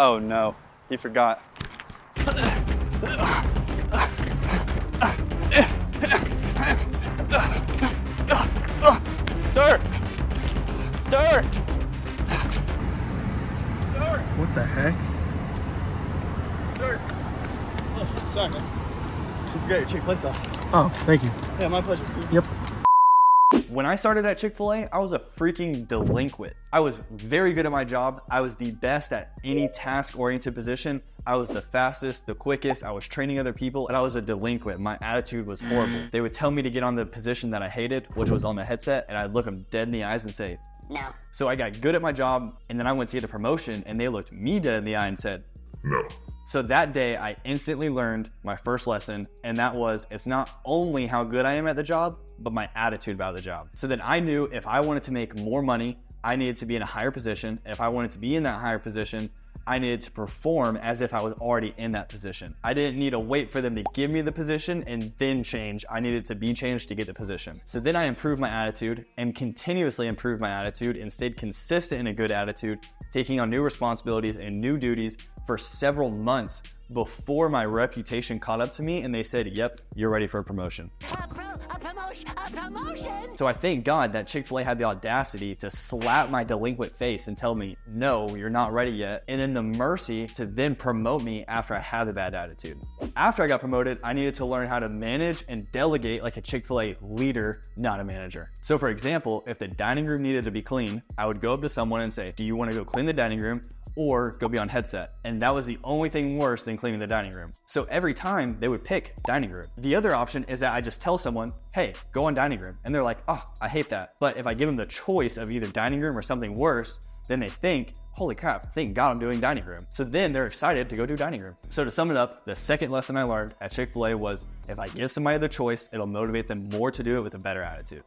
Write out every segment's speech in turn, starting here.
Oh no, he forgot. Sir! Sir! Sir! What the heck? Sir! Oh, sorry, man. You forgot your Chick-fil-A sauce. Oh, thank you. Yeah, my pleasure. Yep. When I started at Chick-fil-A, I was a freaking delinquent. I was very good at my job. I was the best at any task-oriented position. I was the fastest, the quickest. I was training other people, and I was a delinquent. My attitude was horrible. They would tell me to get on the position that I hated, which was on the headset, and I'd look them dead in the eyes and say, no. So I got good at my job, and then I went to get a promotion, and they looked me dead in the eye and said, no. So that day, I instantly learned my first lesson, and that was, it's not only how good I am at the job, but my attitude about the job. So then I knew if I wanted to make more money, I needed to be in a higher position. And if I wanted to be in that higher position, I needed to perform as if I was already in that position. I didn't need to wait for them to give me the position and then change. I needed to be changed to get the position. So then I improved my attitude and continuously improved my attitude and stayed consistent in a good attitude, taking on new responsibilities and new duties for several months before my reputation caught up to me and they said, yep, you're ready for a promotion. A promotion? So I thank God that Chick-fil-A had the audacity to slap my delinquent face and tell me, no, you're not ready yet. And then the mercy to then promote me after I had the bad attitude. After I got promoted, I needed to learn how to manage and delegate like a Chick-fil-A leader, not a manager. So for example, if the dining room needed to be clean, I would go up to someone and say, do you want to go clean the dining room or go be on headset? And that was the only thing worse than cleaning the dining room. So every time they would pick dining room. The other option is that I just tell someone, hey, go on dining room. And they're like, oh, I hate that. But if I give them the choice of either dining room or something worse, then they think, holy crap, thank God I'm doing dining room. So then they're excited to go do dining room. So to sum it up, the second lesson I learned at Chick-fil-A was if I give somebody the choice, it'll motivate them more to do it with a better attitude.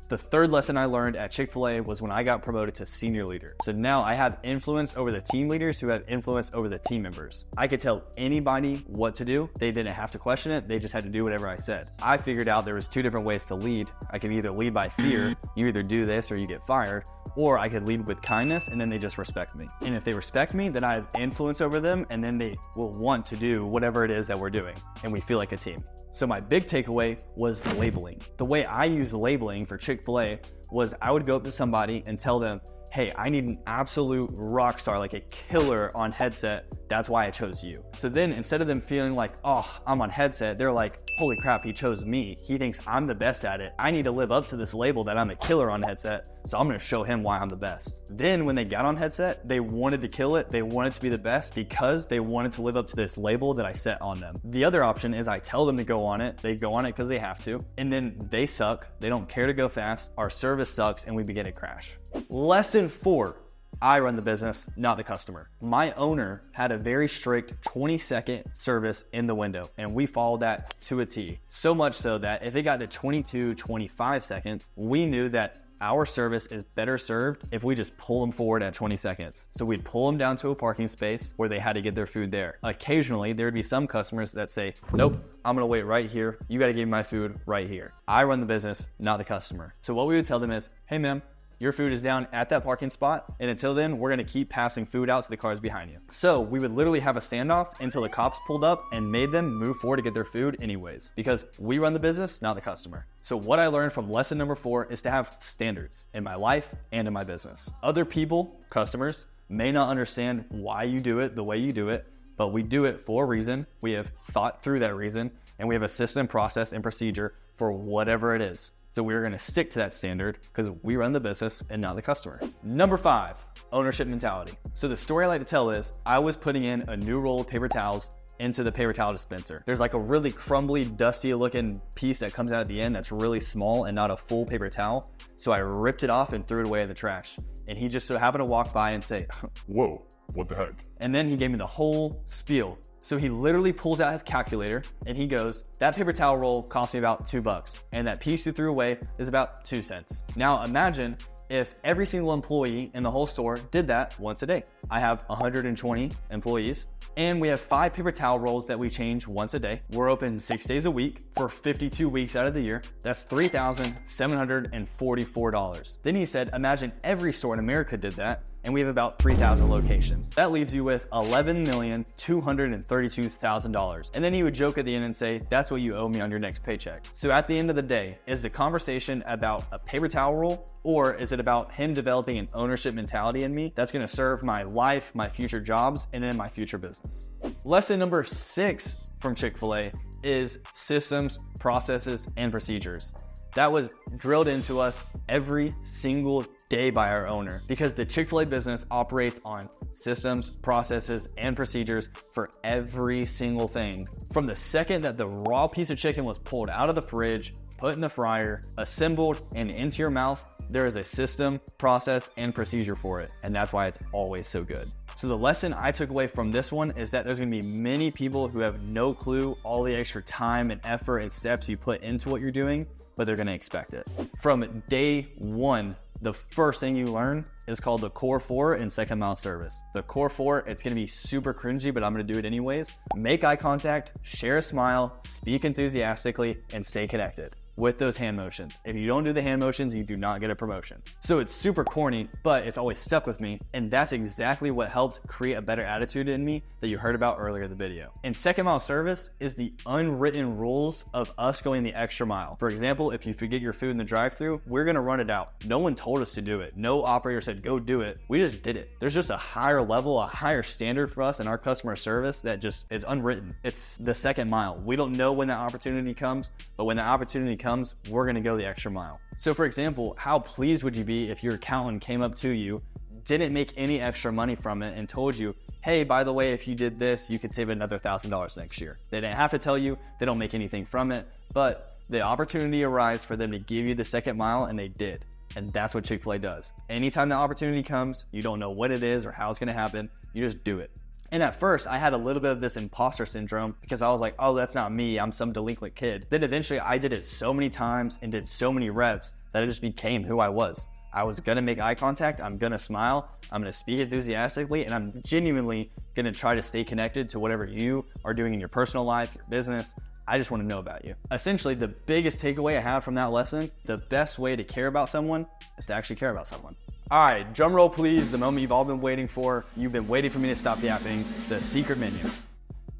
The third lesson I learned at Chick-fil-A was when I got promoted to senior leader. So now I have influence over the team leaders who have influence over the team members. I could tell anybody what to do. They didn't have to question it. They just had to do whatever I said. I figured out there was two different ways to lead. I could either lead by fear, you either do this or you get fired, or I could lead with kindness and then they just respect me. And if they respect me, then I have influence over them and then they will want to do whatever it is that we're doing and we feel like a team. So my big takeaway was labeling. The way I use labeling for Chick-fil-A was I would go up to somebody and tell them, hey, I need an absolute rock star, like a killer on headset. That's why I chose you. So then instead of them feeling like, oh, I'm on headset, they're like, holy crap, he chose me. He thinks I'm the best at it. I need to live up to this label that I'm a killer on headset. So I'm gonna show him why I'm the best. Then when they got on headset, they wanted to kill it. They wanted to be the best because they wanted to live up to this label that I set on them. The other option is I tell them to go on it. They go on it because they have to. And then they suck. They don't care to go fast. Our service sucks and we begin to crash. Lesson 4. I run the business, not the customer. My owner had a very strict 20-second service in the window, and we followed that to a T. So much so that if it got to 22, 25 seconds, we knew that our service is better served if we just pull them forward at 20 seconds. So we'd pull them down to a parking space where they had to get their food there. Occasionally, there would be some customers that say, nope, I'm gonna wait right here. You gotta give me my food right here. I run the business, not the customer. So what we would tell them is, hey ma'am, your food is down at that parking spot, and until then, we're gonna keep passing food out to the cars behind you. So we would literally have a standoff until the cops pulled up and made them move forward to get their food anyways, because we run the business, not the customer. So what I learned from lesson number 4 is to have standards in my life and in my business. Other people, customers, may not understand why you do it the way you do it, but we do it for a reason. We have thought through that reason, and we have a system, process, and procedure for whatever it is. So we're gonna stick to that standard because we run the business and not the customer. Number 5, ownership mentality. So the story I like to tell is I was putting in a new roll of paper towels into the paper towel dispenser. There's like a really crumbly, dusty looking piece that comes out at the end that's really small and not a full paper towel. So I ripped it off and threw it away in the trash. And he just so happened to walk by and say, whoa, what the heck? And then he gave me the whole spiel. So he literally pulls out his calculator and he goes, that paper towel roll cost me about $2 and that piece you threw away is about 2 cents. Now imagine if every single employee in the whole store did that once a day. I have 120 employees and we have 5 paper towel rolls that we change once a day. We're open 6 days a week for 52 weeks out of the year. That's $3,744. Then he said, imagine every store in America did that and we have about 3,000 locations. That leaves you with $11,232,000. And then he would joke at the end and say, that's what you owe me on your next paycheck. So at the end of the day, is the conversation about a paper towel roll, or is it about him developing an ownership mentality in me that's gonna serve my life, my future jobs, and then my future business? Lesson number 6 from Chick-fil-A is systems, processes, and procedures. That was drilled into us every single day by our owner, because the Chick-fil-A business operates on systems, processes, and procedures for every single thing. From the second that the raw piece of chicken was pulled out of the fridge, put in the fryer, assembled, and into your mouth, there is a system, process, and procedure for it. And that's why it's always so good. So the lesson I took away from this one is that there's gonna be many people who have no clue all the extra time and effort and steps you put into what you're doing, but they're gonna expect it. From day one, the first thing you learn is called the core 4 in second mile service. The core 4, it's gonna be super cringy, but I'm gonna do it anyways. Make eye contact, share a smile, speak enthusiastically, and stay connected with those hand motions. If you don't do the hand motions, you do not get a promotion. So it's super corny, but it's always stuck with me. And that's exactly what helped create a better attitude in me that you heard about earlier in the video. And second mile service is the unwritten rules of us going the extra mile. For example, if you forget your food in the drive-thru, we're gonna run it out. No one told us to do it. No operator said, go do it. We just did it. There's just a higher level, a higher standard for us in our customer service that just is unwritten. It's the second mile. We don't know when that opportunity comes, but when the opportunity comes, we're gonna go the extra mile. So for example, how pleased would you be if your accountant came up to you, didn't make any extra money from it, and told you, hey, by the way, if you did this, you could save another $1,000 next year. They didn't have to tell you, they don't make anything from it, but the opportunity arose for them to give you the second mile, and they did. And that's what Chick-fil-A does. Anytime the opportunity comes, you don't know what it is or how it's gonna happen, you just do it. And at first, I had a little bit of this imposter syndrome because I was like, oh, that's not me, I'm some delinquent kid. Then eventually I did it so many times and did so many reps that it just became who I was. I was gonna make eye contact, I'm gonna smile, I'm gonna speak enthusiastically, and I'm genuinely gonna try to stay connected to whatever you are doing in your personal life, your business. I just wanna know about you. Essentially, the biggest takeaway I have from that lesson, the best way to care about someone is to actually care about someone. All right, drum roll please, the moment you've all been waiting for. You've been waiting for me to stop yapping, the secret menu.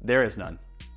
There is none.